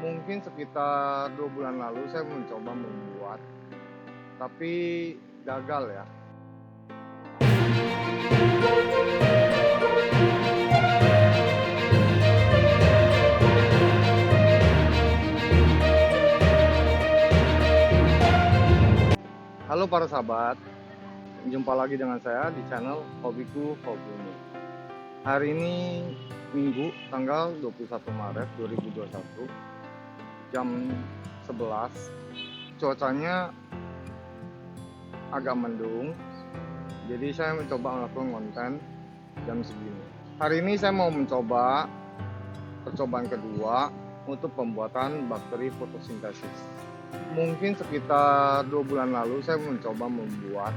Mungkin sekitar 2 bulan lalu saya mencoba membuat, tapi gagal ya. Halo para sahabat, jumpa lagi dengan saya di channel Hobiku Hobini. Hari ini Minggu tanggal 21 Maret 2021 jam 11. Cuacanya agak mendung, jadi saya mencoba melakukan konten jam segini. Hari ini saya mau mencoba percobaan kedua untuk pembuatan bakteri fotosintesis. Mungkin sekitar 2 bulan lalu saya mencoba membuat,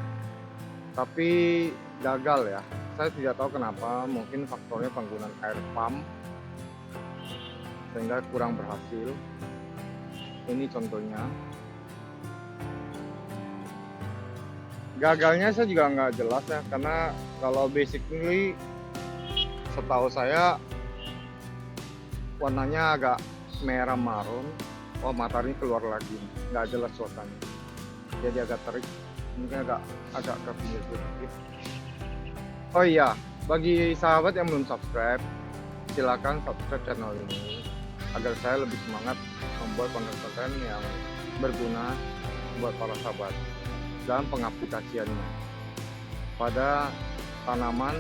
tapi gagal ya. Saya tidak tahu kenapa, mungkin faktornya penggunaan air pump sehingga kurang berhasil. Ini contohnya. Gagalnya saya juga nggak jelas ya, karena kalau basically setahu saya warnanya agak merah marun. Oh, matahari keluar lagi, nggak jelas suasananya, jadi agak terik, mungkin agak ke pinggir sedikit. Oh iya, bagi sahabat yang belum subscribe, silakan subscribe channel ini agar saya lebih semangat membuat konten-konten yang berguna buat para sahabat dan pengaplikasiannya pada tanaman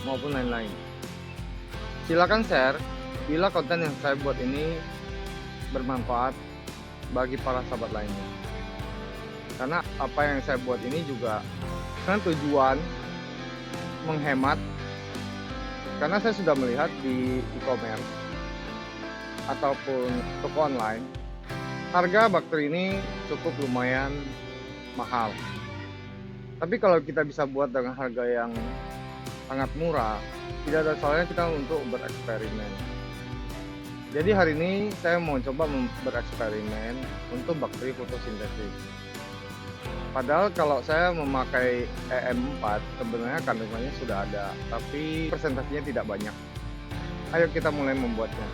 maupun lain-lain. Silakan share bila konten yang saya buat ini bermanfaat bagi para sahabat lainnya. Karena apa yang saya buat ini juga kan tujuan menghemat, karena saya sudah melihat di e-commerce ataupun toko online, harga bakteri ini cukup lumayan mahal. Tapi kalau kita bisa buat dengan harga yang sangat murah, tidak ada salahnya kita untuk bereksperimen. Jadi hari ini saya mau coba bereksperimen untuk bakteri fotosintesis. Padahal kalau saya memakai EM4 sebenarnya kandungannya sudah ada, tapi presentasinya tidak banyak. Ayo kita mulai membuatnya.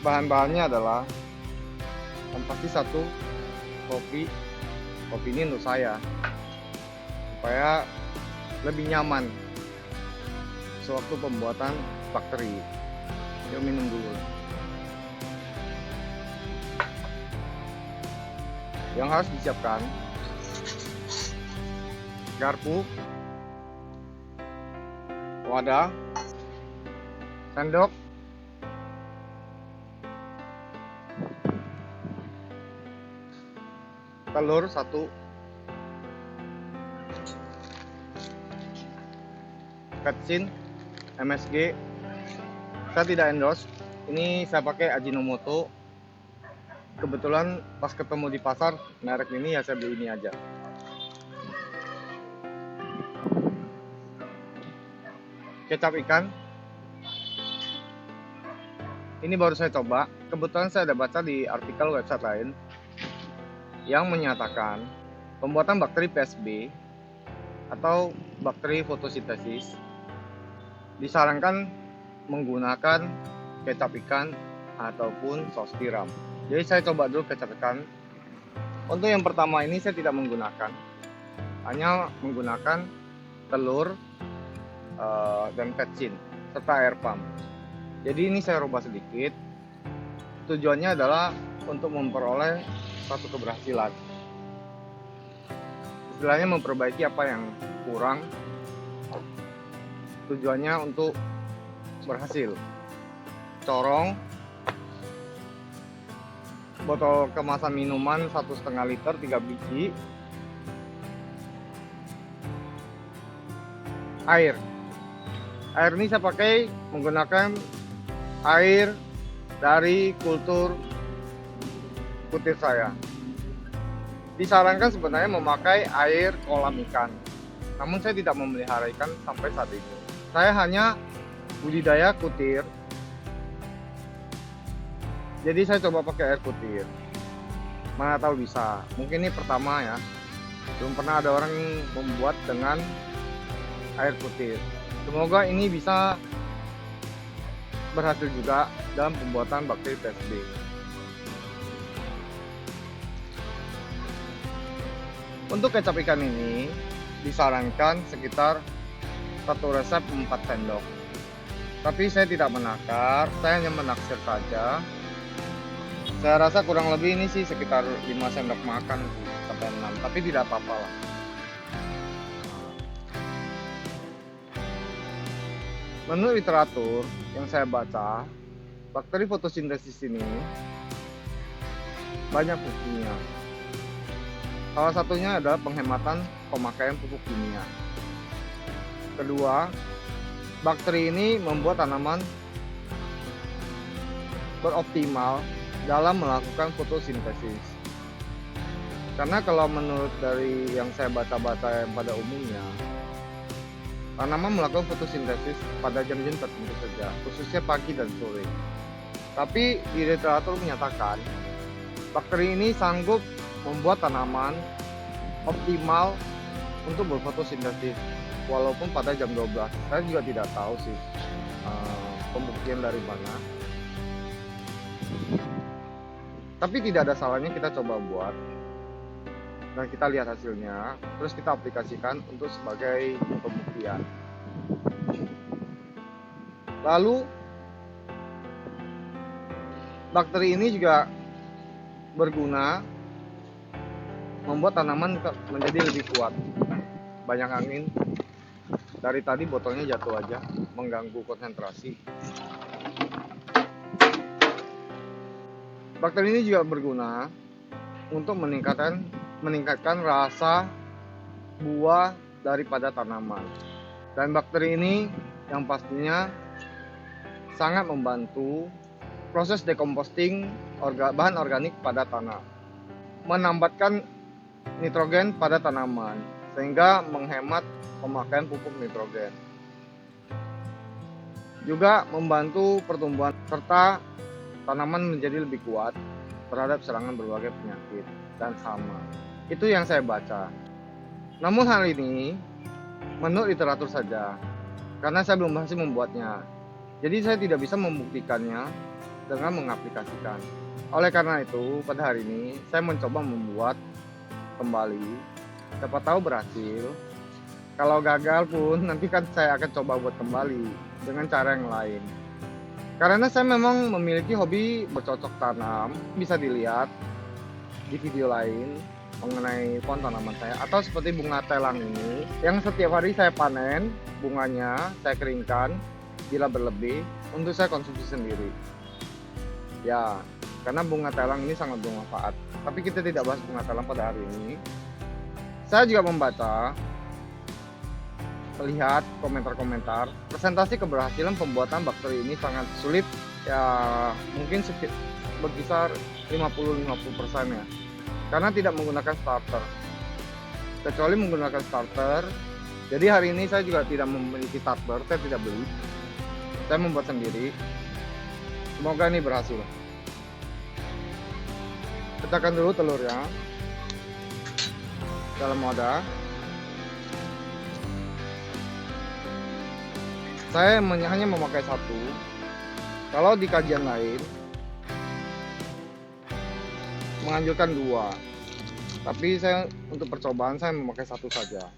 Bahan-bahannya adalah yang pasti satu kopi. Kopi ini untuk saya supaya lebih nyaman sewaktu pembuatan bakteri. Yuk minum dulu. Yang harus disiapkan garpu, wadah, sendok, telur 1, petsin, MSG. Saya tidak endorse, ini saya pakai Ajinomoto. Kebetulan pas ketemu di pasar merek ini ya saya beli ini aja. Kecap ikan. Ini baru saya coba. Kebetulan saya ada baca di artikel website lain yang menyatakan pembuatan bakteri PSB atau bakteri fotosintesis disarankan menggunakan kecap ikan ataupun saus tiram. Jadi saya coba dulu kecap ikan. Untuk yang pertama ini saya tidak menggunakan, hanya menggunakan telur dan petsin serta air pump. Jadi ini saya rubah sedikit. Tujuannya adalah untuk memperoleh satu keberhasilan. Istilahnya memperbaiki apa yang kurang. Tujuannya untuk berhasil. Corong, botol kemasan minuman 1,5 liter 3 biji, air ini saya pakai menggunakan air dari kultur kutir saya. Disarankan sebenarnya memakai air kolam ikan, namun saya tidak memelihara ikan sampai saat ini. Saya hanya budidaya kutir, jadi saya coba pakai air kutir. Mana tahu bisa, mungkin ini pertama ya, belum pernah ada orang membuat dengan air kutir. Semoga ini bisa berhasil juga dalam pembuatan bakteri TSB. Untuk kecap ikan ini disarankan sekitar 1 resep 4 sendok. Tapi saya tidak menakar, saya hanya menaksir saja. Saya rasa kurang lebih ini sih sekitar 5 sendok makan sampai 6, tapi tidak apa-apa lah. Menurut literatur yang saya baca, bakteri fotosintesis ini banyak fungsinya. Salah satunya adalah penghematan pemakaian pupuk kimia. Kedua, bakteri ini membuat tanaman beroptimal dalam melakukan fotosintesis. Karena kalau menurut dari yang saya baca-baca yang pada umumnya, tanaman melakukan fotosintesis pada jam-jam tertentu saja, khususnya pagi dan sore. Tapi di literatur menyatakan, bakteri ini sanggup membuat tanaman optimal untuk berfotosintesis walaupun pada jam 12. Saya juga tidak tahu sih pembuktian dari mana. Tapi tidak ada salahnya kita coba buat dan kita lihat hasilnya, terus kita aplikasikan untuk sebagai pembuktian. Lalu bakteri ini juga berguna membuat tanaman menjadi lebih kuat. Banyak angin, dari tadi botolnya jatuh aja, mengganggu konsentrasi. Bakteri ini juga berguna untuk meningkatkan rasa buah daripada tanaman. Dan bakteri ini yang pastinya sangat membantu proses dekomposting bahan organik pada tanah, menambahkan nitrogen pada tanaman sehingga menghemat pemakaian pupuk nitrogen. Juga membantu pertumbuhan serta tanaman menjadi lebih kuat terhadap serangan berbagai penyakit dan hama. Itu yang saya baca. Namun hal ini menurut literatur saja, karena saya belum berhasil membuatnya. Jadi saya tidak bisa membuktikannya dengan mengaplikasikan. Oleh karena itu, pada hari ini saya mencoba membuat kembali. Siapa tahu berhasil. Kalau gagal pun nanti kan saya akan coba buat kembali dengan cara yang lain. Karena saya memang memiliki hobi bercocok tanam, bisa dilihat di video lain mengenai pohon tanaman saya, atau seperti bunga telang ini yang setiap hari saya panen bunganya, saya keringkan bila berlebih untuk saya konsumsi sendiri. Ya, karena bunga telang ini sangat bermanfaat. Tapi kita tidak bahas bunga telang pada hari ini. Saya juga membaca, melihat komentar-komentar, presentasi keberhasilan pembuatan bakteri ini sangat sulit, ya mungkin berkisar 50-50% ya, karena tidak menggunakan starter. Kecuali menggunakan starter, jadi hari ini saya juga tidak memiliki starter, saya tidak beli, saya membuat sendiri. Semoga ini berhasil. Pecahkan dulu telurnya dalam wadah. Saya hanya memakai satu. Kalau di kajian lain menganjurkan 2, tapi saya untuk percobaan saya memakai 1 saja.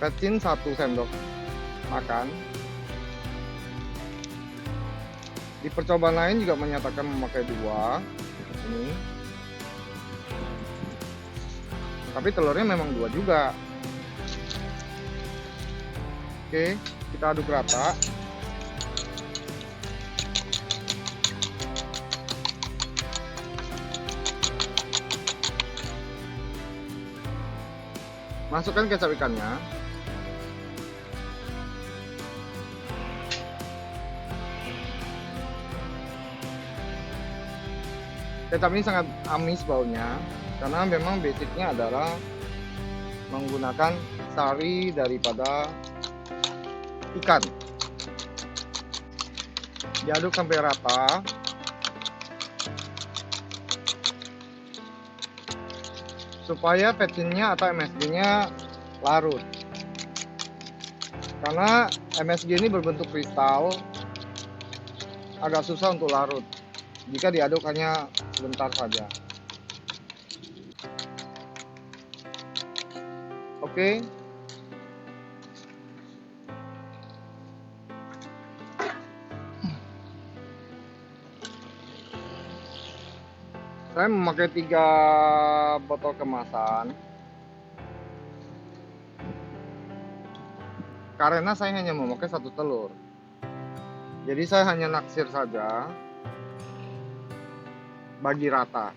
Kecin 1 sendok makan. Di percobaan lain juga menyatakan memakai 2 ini, tapi telurnya memang 2 juga. Oke, kita aduk rata. Masukkan kecap ikannya. Kecap ini sangat amis baunya, karena memang basicnya adalah menggunakan sari daripada ikan. Diaduk sampai rata. Supaya petsinnya atau MSG-nya larut. Karena MSG ini berbentuk kristal agak susah untuk larut jika diaduk hanya sebentar saja. Oke. Saya memakai 3 botol kemasan karena saya hanya memakai 1 telur. Jadi saya hanya naksir saja, bagi rata.